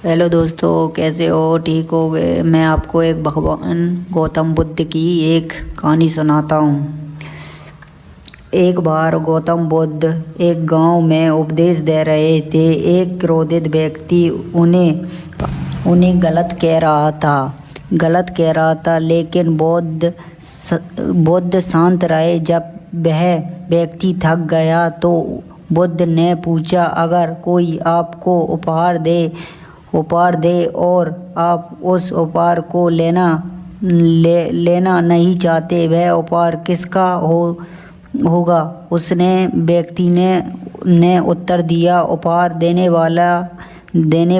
Hello दोस्तों, कैसे हो? ठीक हो गए? मैं आपको एक भगवान गौतम बुद्ध की एक कहानी सुनाता हूँ। एक बार गौतम बुद्ध एक गांव में उपदेश दे रहे थे। एक क्रोधित व्यक्ति उन्हें गलत कह रहा था, लेकिन बुद्ध शांत रहे। जब वह व्यक्ति थक गया तो बुद्ध ने पूछा, अगर कोई आपको उपहार दे और आप उस उपहार को लेना नहीं चाहते, वह उपहार किसका होगा? उसने व्यक्ति ने उत्तर दिया, उपहार देने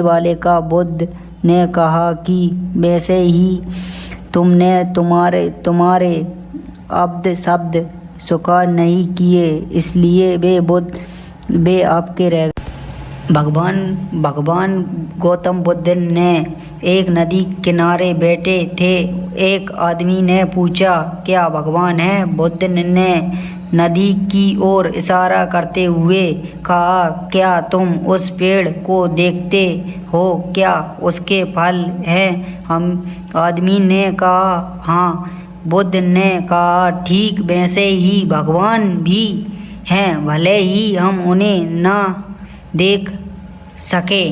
वाले का। बुद्ध ने कहा कि वैसे ही तुमने तुम्हारे शब्द स्वीकार नहीं किए, इसलिए वे आपके रह गए। भगवान गौतम बुद्ध ने एक नदी किनारे बैठे थे। एक आदमी ने पूछा, क्या भगवान है? बुद्ध ने नदी की ओर इशारा करते हुए कहा, क्या तुम उस पेड़ को देखते हो? क्या उसके फल हैं? आदमी ने कहा, हाँ। बुद्ध ने कहा, ठीक वैसे ही भगवान भी हैं, भले ही हम उन्हें ना देख सके।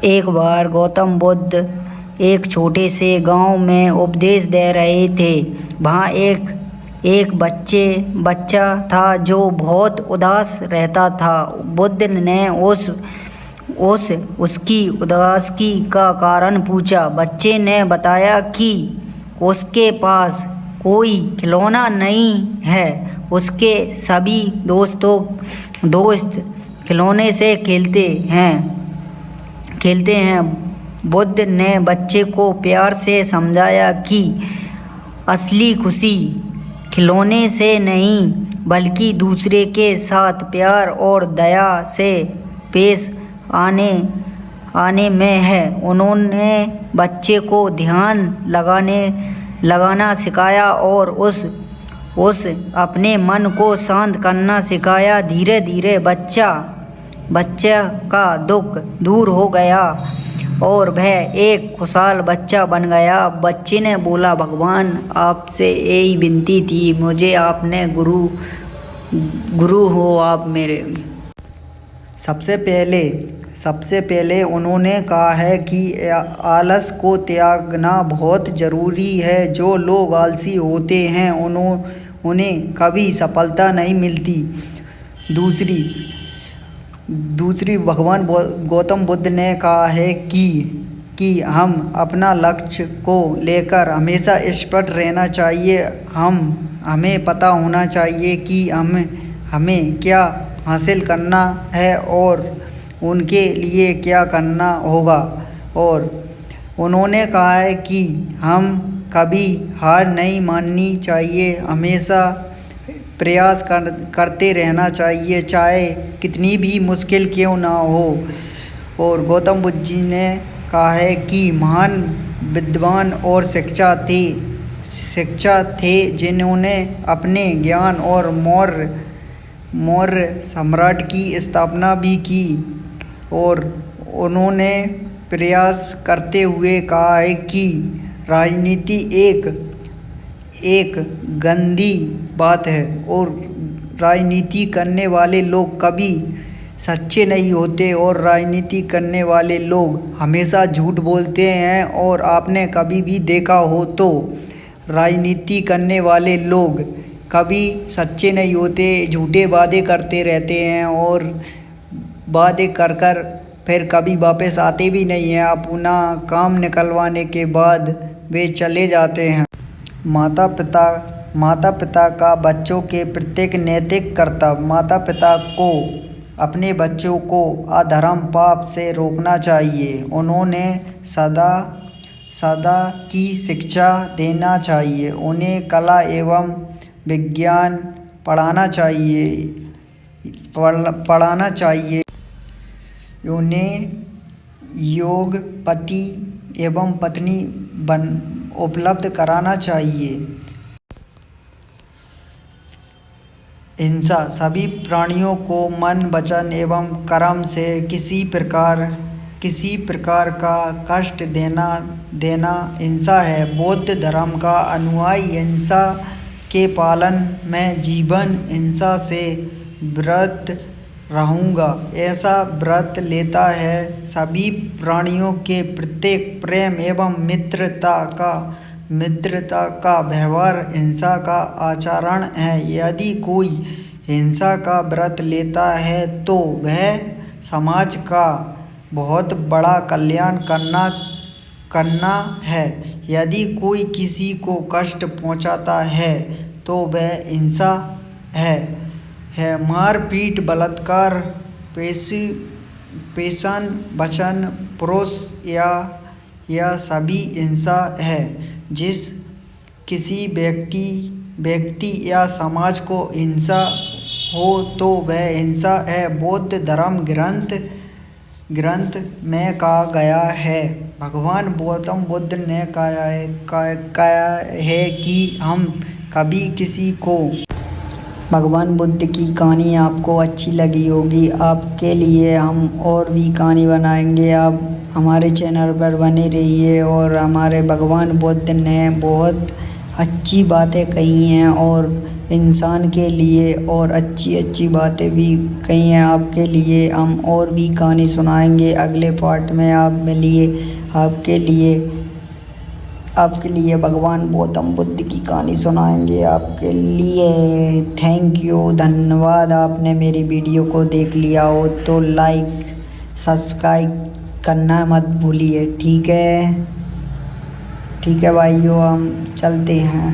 एक बार गौतम बुद्ध एक छोटे से गांव में उपदेश दे रहे थे। वहाँ एक बच्चा था जो बहुत उदास रहता था। बुद्ध ने उसकी उदासी का कारण पूछा। बच्चे ने बताया कि उसके पास कोई खिलौना नहीं है। उसके सभी दोस्त खिलौने से खेलते हैं। बुद्ध ने बच्चे को प्यार से समझाया कि असली खुशी खिलौने से नहीं, बल्कि दूसरे के साथ प्यार और दया से पेश आने में है। उन्होंने बच्चे को ध्यान लगाना सिखाया और उस अपने मन को शांत करना सिखाया। धीरे धीरे बच्चा का दुख दूर हो गया और वह एक खुशहाल बच्चा बन गया। बच्चे ने बोला, भगवान आपसे यही विनती थी, मुझे आपने गुरु हो आप मेरे। सबसे पहले उन्होंने कहा है कि आलस को त्यागना बहुत ज़रूरी है। जो लोग आलसी होते हैं उन्हें कभी सफलता नहीं मिलती। दूसरी भगवान गौतम बुद्ध ने कहा है कि हम अपना लक्ष्य को लेकर हमेशा स्पष्ट रहना चाहिए। हमें पता होना चाहिए कि हमें क्या हासिल करना है और उनके लिए क्या करना होगा। और उन्होंने कहा है कि हम कभी हार नहीं माननी चाहिए, हमेशा प्रयास करते रहना चाहिए, चाहे कितनी भी मुश्किल क्यों ना हो। और गौतम बुद्ध जी ने कहा है कि महान विद्वान और शिक्षा थे जिन्होंने अपने ज्ञान और मौर्य साम्राज्य की स्थापना भी की। और उन्होंने प्रयास करते हुए कहा है कि राजनीति एक गंदी बात है और राजनीति करने वाले लोग कभी सच्चे नहीं होते और राजनीति करने वाले लोग हमेशा झूठ बोलते हैं। और आपने कभी भी देखा हो तो राजनीति करने वाले लोग कभी सच्चे नहीं होते, झूठे वादे करते रहते हैं और वादे कर फिर कभी वापस आते भी नहीं हैं। अपना काम निकलवाने के बाद वे चले जाते हैं। माता पिता का बच्चों के प्रत्येक नैतिक कर्तव्य। माता पिता को अपने बच्चों को अधर्म पाप से रोकना चाहिए। उन्होंने सदा की शिक्षा देना चाहिए। उन्हें कला एवं विज्ञान पढ़ाना चाहिए। उन्हें योग पति एवं पत्नी उपलब्ध कराना चाहिए। हिंसा सभी प्राणियों को मन वचन एवं कर्म से किसी प्रकार का कष्ट देना हिंसा है। बौद्ध धर्म का अनुयायी हिंसा के पालन में जीवन हिंसा से व्रत रहूँगा ऐसा व्रत लेता है। सभी प्राणियों के प्रत्येक प्रेम एवं मित्रता का व्यवहार हिंसा का आचरण है। यदि कोई हिंसा का व्रत लेता है तो वह समाज का बहुत बड़ा कल्याण करना है। यदि कोई किसी को कष्ट पहुंचाता है तो वह हिंसा है। मारपीट बलात्कार पेशन वचन पुरुष या सभी हिंसा है। जिस किसी व्यक्ति या समाज को हिंसा हो तो वह हिंसा है। बौद्ध धर्म ग्रंथ में कहा गया है, भगवान गौतम बुद्ध ने कहा है कि हम कभी किसी को भगवान बुद्ध की कहानी आपको अच्छी लगी होगी। आपके लिए हम और भी कहानी बनाएंगे। आप हमारे चैनल पर बने रहिए। और हमारे भगवान बुद्ध ने बहुत अच्छी बातें कही हैं और इंसान के लिए और अच्छी बातें भी कही हैं। आपके लिए हम और भी कहानी सुनाएंगे अगले पार्ट में। आप मिलिए, आपके लिए भगवान गौतम बुद्ध की कहानी सुनाएंगे आपके लिए। थैंक यू, धन्यवाद। आपने मेरी वीडियो को देख लिया हो तो लाइक सब्सक्राइब करना मत भूलिए। ठीक है भाइयों, हम चलते हैं।